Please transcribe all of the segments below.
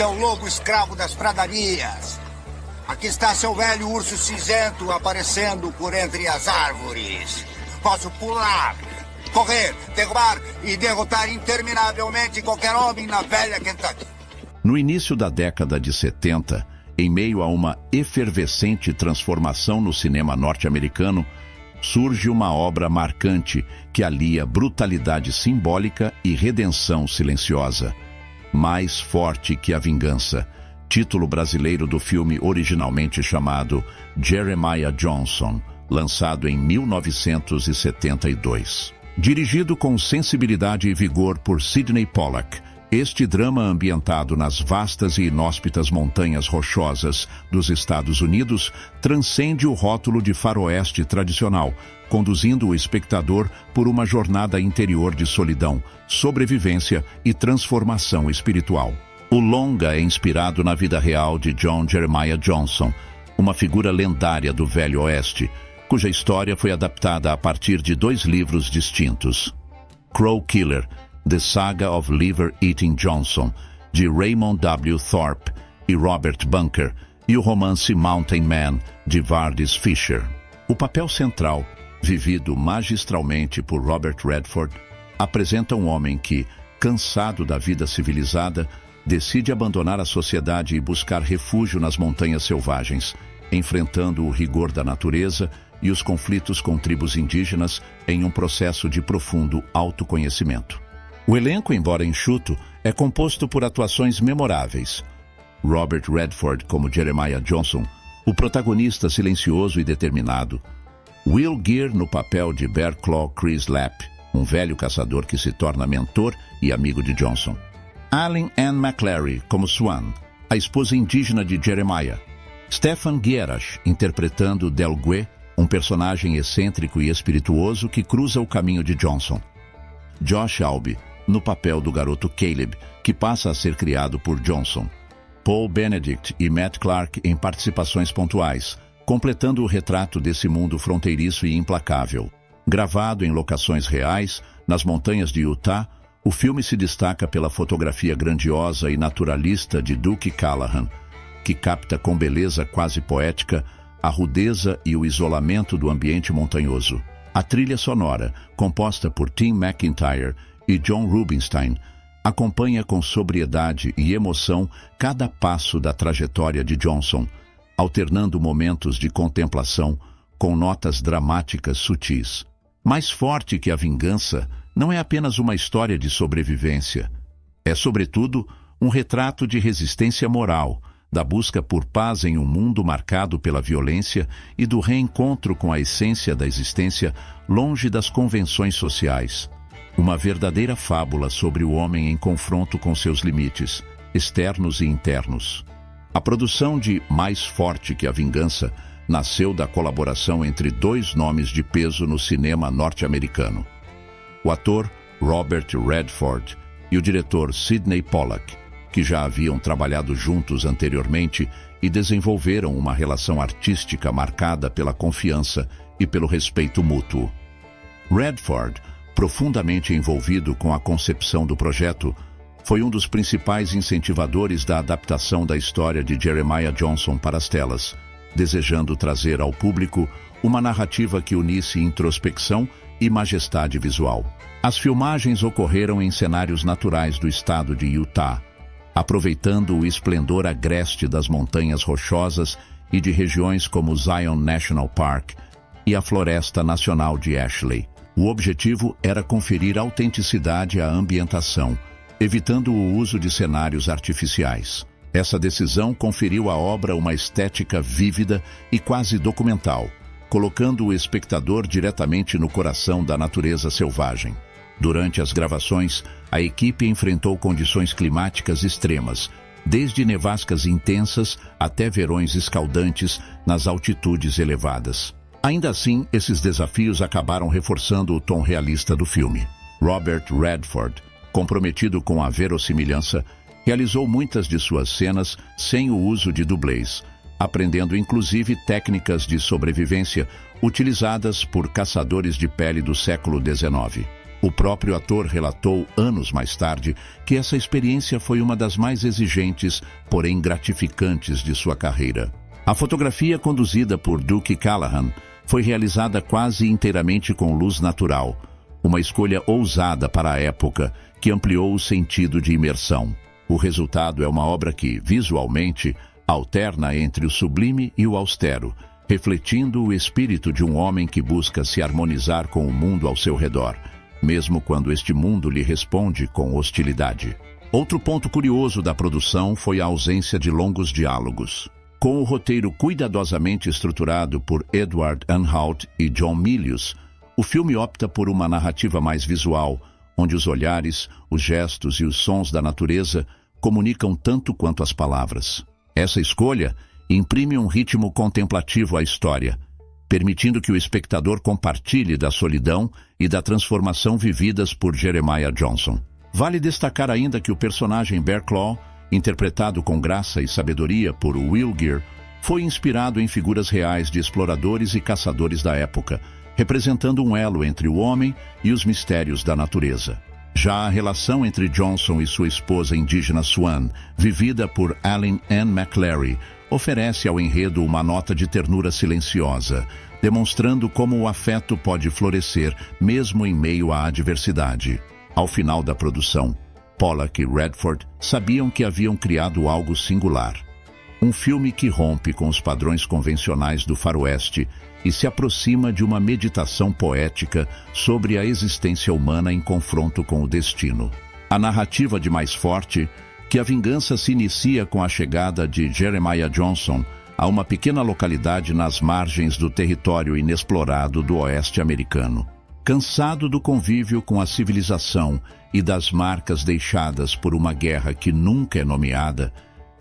seu lobo escravo das pradarias. Aqui está seu velho urso cinzento aparecendo por entre as árvores. Posso pular, correr, derrubar e derrotar interminavelmente qualquer homem na velha Kentucky. No início da década de 70, em meio a uma efervescente transformação no cinema norte-americano, surge uma obra marcante que alia brutalidade simbólica e redenção silenciosa. Mais Forte que a Vingança, título brasileiro do filme originalmente chamado Jeremiah Johnson, lançado em 1972. Dirigido com sensibilidade e vigor por Sydney Pollack, este drama ambientado nas vastas e inóspitas montanhas rochosas dos Estados Unidos transcende o rótulo de faroeste tradicional, conduzindo o espectador por uma jornada interior de solidão, sobrevivência e transformação espiritual. O longa é inspirado na vida real de John Jeremiah Johnson, uma figura lendária do Velho Oeste, cuja história foi adaptada a partir de 2 livros distintos. Crow Killer, The Saga of Liver Eating Johnson, de Raymond W. Thorpe e Robert Bunker, e o romance Mountain Man, de Vardis Fisher. O papel central, vivido magistralmente por Robert Redford, apresenta um homem que, cansado da vida civilizada, decide abandonar a sociedade e buscar refúgio nas montanhas selvagens, enfrentando o rigor da natureza e os conflitos com tribos indígenas em um processo de profundo autoconhecimento. O elenco, embora enxuto, é composto por atuações memoráveis. Robert Redford como Jeremiah Johnson, o protagonista silencioso e determinado. Will Geer no papel de Bear Claw Chris Lapp, um velho caçador que se torna mentor e amigo de Johnson. Allen Ann McClary como Swan, a esposa indígena de Jeremiah. Stefan Guiarash interpretando Delgue, um personagem excêntrico e espirituoso que cruza o caminho de Johnson. Josh Alby no papel do garoto Caleb, que passa a ser criado por Johnson. Paul Benedict e Matt Clark em participações pontuais, completando o retrato desse mundo fronteiriço e implacável. Gravado em locações reais, nas montanhas de Utah, o filme se destaca pela fotografia grandiosa e naturalista de Duke Callahan, que capta com beleza quase poética a rudeza e o isolamento do ambiente montanhoso. A trilha sonora, composta por Tim McIntyre e John Rubinstein, acompanha com sobriedade e emoção cada passo da trajetória de Johnson, alternando momentos de contemplação com notas dramáticas sutis. Mais Forte que a Vingança não é apenas uma história de sobrevivência. É, sobretudo, um retrato de resistência moral, da busca por paz em um mundo marcado pela violência e do reencontro com a essência da existência longe das convenções sociais. Uma verdadeira fábula sobre o homem em confronto com seus limites, externos e internos. A produção de Mais Forte que a Vingança nasceu da colaboração entre 2 nomes de peso no cinema norte-americano. O ator Robert Redford e o diretor Sydney Pollack, que já haviam trabalhado juntos anteriormente e desenvolveram uma relação artística marcada pela confiança e pelo respeito mútuo. Redford, profundamente envolvido com a concepção do projeto, foi um dos principais incentivadores da adaptação da história de Jeremiah Johnson para as telas, desejando trazer ao público uma narrativa que unisse introspecção e majestade visual. As filmagens ocorreram em cenários naturais do estado de Utah, aproveitando o esplendor agreste das montanhas rochosas e de regiões como Zion National Park e a Floresta Nacional de Ashley. O objetivo era conferir autenticidade à ambientação, evitando o uso de cenários artificiais. Essa decisão conferiu à obra uma estética vívida e quase documental, colocando o espectador diretamente no coração da natureza selvagem. Durante as gravações, a equipe enfrentou condições climáticas extremas, desde nevascas intensas até verões escaldantes nas altitudes elevadas. Ainda assim, esses desafios acabaram reforçando o tom realista do filme. Robert Redford, comprometido com a verossimilhança, realizou muitas de suas cenas sem o uso de dublês, aprendendo inclusive técnicas de sobrevivência utilizadas por caçadores de pele do século XIX. O próprio ator relatou, anos mais tarde, que essa experiência foi uma das mais exigentes, porém gratificantes de sua carreira. A fotografia, conduzida por Duke Callahan, foi realizada quase inteiramente com luz natural, uma escolha ousada para a época que ampliou o sentido de imersão. O resultado é uma obra que, visualmente, alterna entre o sublime e o austero, refletindo o espírito de um homem que busca se harmonizar com o mundo ao seu redor, mesmo quando este mundo lhe responde com hostilidade. Outro ponto curioso da produção foi a ausência de longos diálogos. Com o roteiro cuidadosamente estruturado por Edward Anhalt e John Milius, o filme opta por uma narrativa mais visual, onde os olhares, os gestos e os sons da natureza comunicam tanto quanto as palavras. Essa escolha imprime um ritmo contemplativo à história, permitindo que o espectador compartilhe da solidão e da transformação vividas por Jeremiah Johnson. Vale destacar ainda que o personagem Bear Claw, interpretado com graça e sabedoria por Will Geer, foi inspirado em figuras reais de exploradores e caçadores da época, representando um elo entre o homem e os mistérios da natureza. Já a relação entre Johnson e sua esposa indígena Swan, vivida por Aline Ann McLary, oferece ao enredo uma nota de ternura silenciosa, demonstrando como o afeto pode florescer mesmo em meio à adversidade. Ao final da produção, Pollack e Redford sabiam que haviam criado algo singular. Um filme que rompe com os padrões convencionais do faroeste e se aproxima de uma meditação poética sobre a existência humana em confronto com o destino. A narrativa de Mais Forte, que a vingança se inicia com a chegada de Jeremiah Johnson a uma pequena localidade nas margens do território inexplorado do oeste americano. Cansado do convívio com a civilização e das marcas deixadas por uma guerra que nunca é nomeada,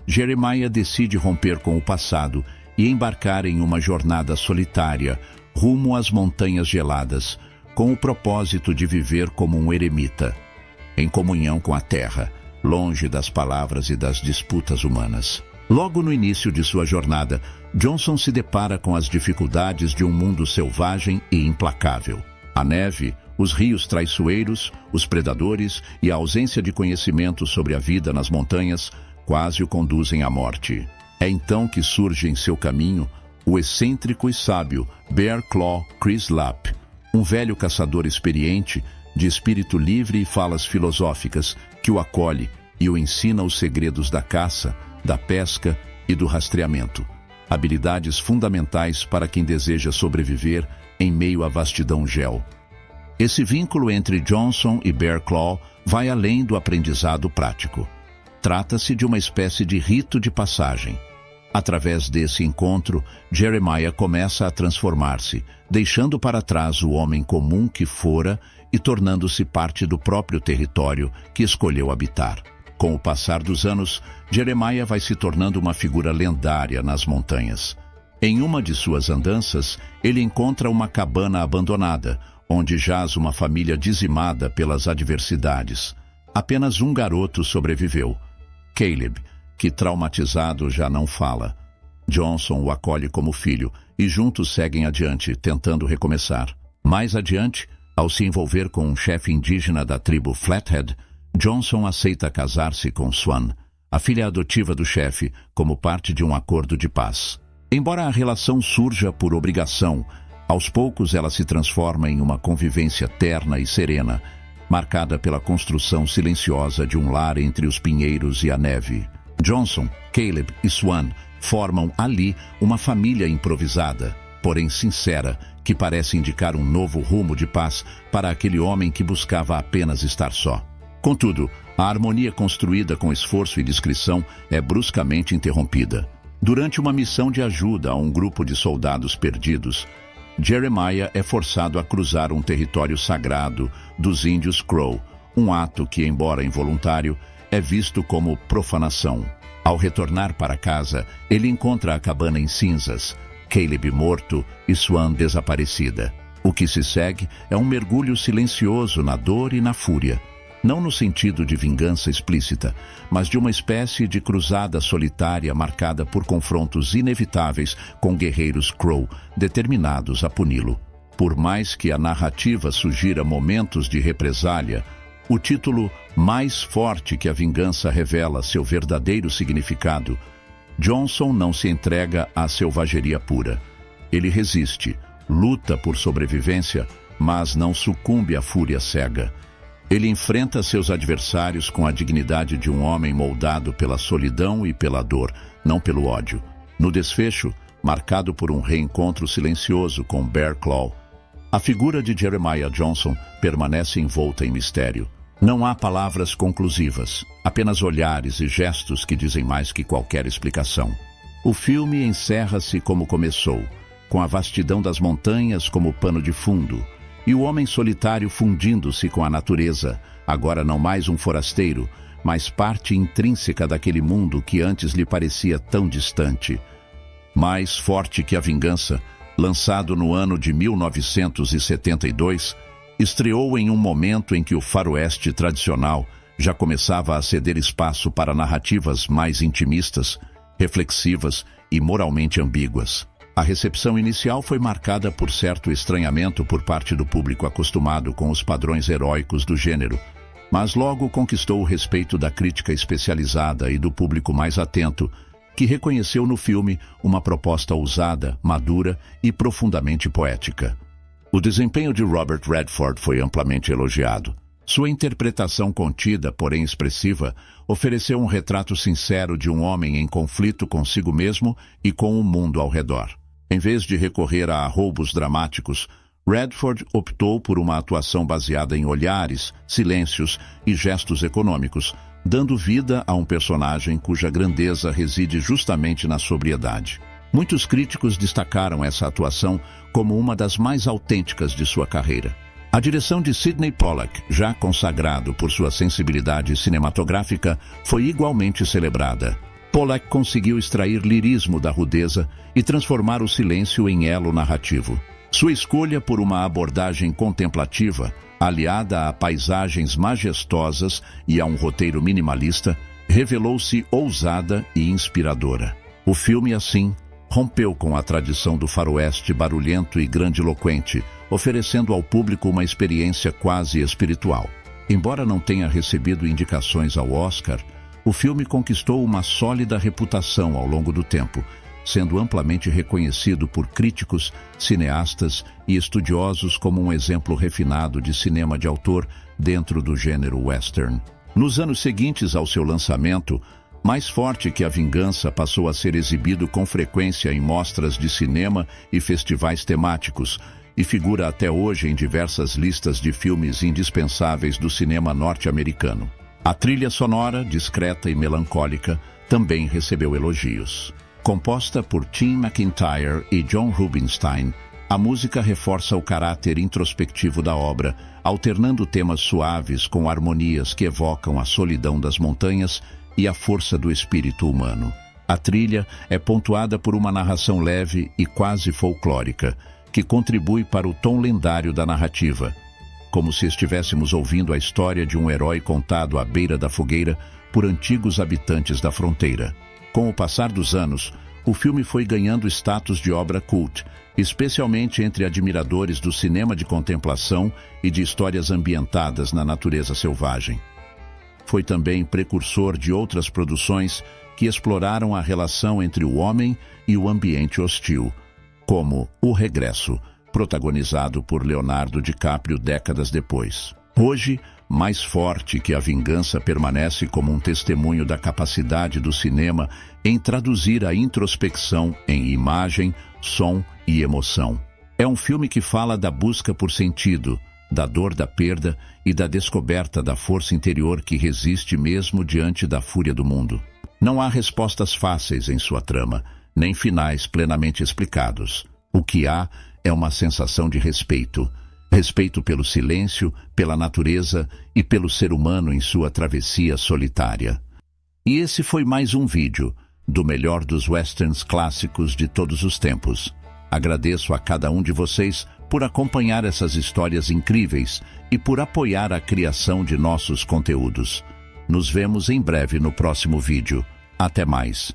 Jeremiah decide romper com o passado e embarcar em uma jornada solitária rumo às montanhas geladas, com o propósito de viver como um eremita, em comunhão com a terra, longe das palavras e das disputas humanas. Logo no início de sua jornada, Johnson se depara com as dificuldades de um mundo selvagem e implacável. A neve, os rios traiçoeiros, os predadores e a ausência de conhecimento sobre a vida nas montanhas quase o conduzem à morte. É então que surge em seu caminho o excêntrico e sábio Bear Claw Chris Lapp, um velho caçador experiente, de espírito livre e falas filosóficas, que o acolhe e o ensina os segredos da caça, da pesca e do rastreamento, habilidades fundamentais para quem deseja sobreviver em meio à vastidão gel. Esse vínculo entre Johnson e Bear Claw vai além do aprendizado prático. Trata-se de uma espécie de rito de passagem. Através desse encontro, Jeremiah começa a transformar-se, deixando para trás o homem comum que fora e tornando-se parte do próprio território que escolheu habitar. Com o passar dos anos, Jeremiah vai se tornando uma figura lendária nas montanhas. Em uma de suas andanças, ele encontra uma cabana abandonada, onde jaz uma família dizimada pelas adversidades. Apenas um garoto sobreviveu, Caleb, que traumatizado já não fala. Johnson o acolhe como filho e juntos seguem adiante, tentando recomeçar. Mais adiante, ao se envolver com um chefe indígena da tribo Flathead, Johnson aceita casar-se com Swan, a filha adotiva do chefe, como parte de um acordo de paz. Embora a relação surja por obrigação, aos poucos ela se transforma em uma convivência terna e serena, marcada pela construção silenciosa de um lar entre os pinheiros e a neve. Johnson, Caleb e Swan formam ali uma família improvisada, porém sincera, que parece indicar um novo rumo de paz para aquele homem que buscava apenas estar só. Contudo, a harmonia construída com esforço e discrição é bruscamente interrompida. Durante uma missão de ajuda a um grupo de soldados perdidos, Jeremiah é forçado a cruzar um território sagrado dos índios Crow, um ato que, embora involuntário, é visto como profanação. Ao retornar para casa, ele encontra a cabana em cinzas, Caleb morto e Swan desaparecida. O que se segue é um mergulho silencioso na dor e na fúria, não no sentido de vingança explícita, mas de uma espécie de cruzada solitária marcada por confrontos inevitáveis com guerreiros Crow, determinados a puni-lo. Por mais que a narrativa sugira momentos de represália, o título Mais Forte que a Vingança revela seu verdadeiro significado. Johnson não se entrega à selvageria pura. Ele resiste, luta por sobrevivência, mas não sucumbe à fúria cega. Ele enfrenta seus adversários com a dignidade de um homem moldado pela solidão e pela dor, não pelo ódio. No desfecho, marcado por um reencontro silencioso com Bear Claw, a figura de Jeremiah Johnson permanece envolta em mistério. Não há palavras conclusivas, apenas olhares e gestos que dizem mais que qualquer explicação. O filme encerra-se como começou, com a vastidão das montanhas como pano de fundo, e o homem solitário fundindo-se com a natureza, agora não mais um forasteiro, mas parte intrínseca daquele mundo que antes lhe parecia tão distante. Mais Forte que a Vingança, lançado no ano de 1972, estreou em um momento em que o faroeste tradicional já começava a ceder espaço para narrativas mais intimistas, reflexivas e moralmente ambíguas. A recepção inicial foi marcada por certo estranhamento por parte do público acostumado com os padrões heróicos do gênero, mas logo conquistou o respeito da crítica especializada e do público mais atento, que reconheceu no filme uma proposta ousada, madura e profundamente poética. O desempenho de Robert Redford foi amplamente elogiado. Sua interpretação contida, porém expressiva, ofereceu um retrato sincero de um homem em conflito consigo mesmo e com o mundo ao redor. Em vez de recorrer a arroubos dramáticos, Redford optou por uma atuação baseada em olhares, silêncios e gestos econômicos, dando vida a um personagem cuja grandeza reside justamente na sobriedade. Muitos críticos destacaram essa atuação como uma das mais autênticas de sua carreira. A direção de Sydney Pollack, já consagrado por sua sensibilidade cinematográfica, foi igualmente celebrada. Pollack conseguiu extrair lirismo da rudeza e transformar o silêncio em elo narrativo. Sua escolha por uma abordagem contemplativa, aliada a paisagens majestosas e a um roteiro minimalista, revelou-se ousada e inspiradora. O filme, assim, rompeu com a tradição do faroeste barulhento e grandiloquente, oferecendo ao público uma experiência quase espiritual. Embora não tenha recebido indicações ao Oscar, o filme conquistou uma sólida reputação ao longo do tempo, sendo amplamente reconhecido por críticos, cineastas e estudiosos como um exemplo refinado de cinema de autor dentro do gênero western. Nos anos seguintes ao seu lançamento, Mais Forte que a Vingança passou a ser exibido com frequência em mostras de cinema e festivais temáticos, e figura até hoje em diversas listas de filmes indispensáveis do cinema norte-americano. A trilha sonora, discreta e melancólica, também recebeu elogios. Composta por Tim McIntyre e John Rubinstein, a música reforça o caráter introspectivo da obra, alternando temas suaves com harmonias que evocam a solidão das montanhas e a força do espírito humano. A trilha é pontuada por uma narração leve e quase folclórica, que contribui para o tom lendário da narrativa, como se estivéssemos ouvindo a história de um herói contado à beira da fogueira por antigos habitantes da fronteira. Com o passar dos anos, o filme foi ganhando status de obra cult, especialmente entre admiradores do cinema de contemplação e de histórias ambientadas na natureza selvagem. Foi também precursor de outras produções que exploraram a relação entre o homem e o ambiente hostil, como O Regresso, protagonizado por Leonardo DiCaprio décadas depois. Hoje, Mais Forte que a Vingança permanece como um testemunho da capacidade do cinema em traduzir a introspecção em imagem, som e emoção. É um filme que fala da busca por sentido, da dor da perda e da descoberta da força interior que resiste mesmo diante da fúria do mundo. Não há respostas fáceis em sua trama, nem finais plenamente explicados. O que há é uma sensação de respeito. Respeito pelo silêncio, pela natureza e pelo ser humano em sua travessia solitária. E esse foi mais um vídeo do melhor dos westerns clássicos de todos os tempos. Agradeço a cada um de vocês por acompanhar essas histórias incríveis e por apoiar a criação de nossos conteúdos. Nos vemos em breve no próximo vídeo. Até mais.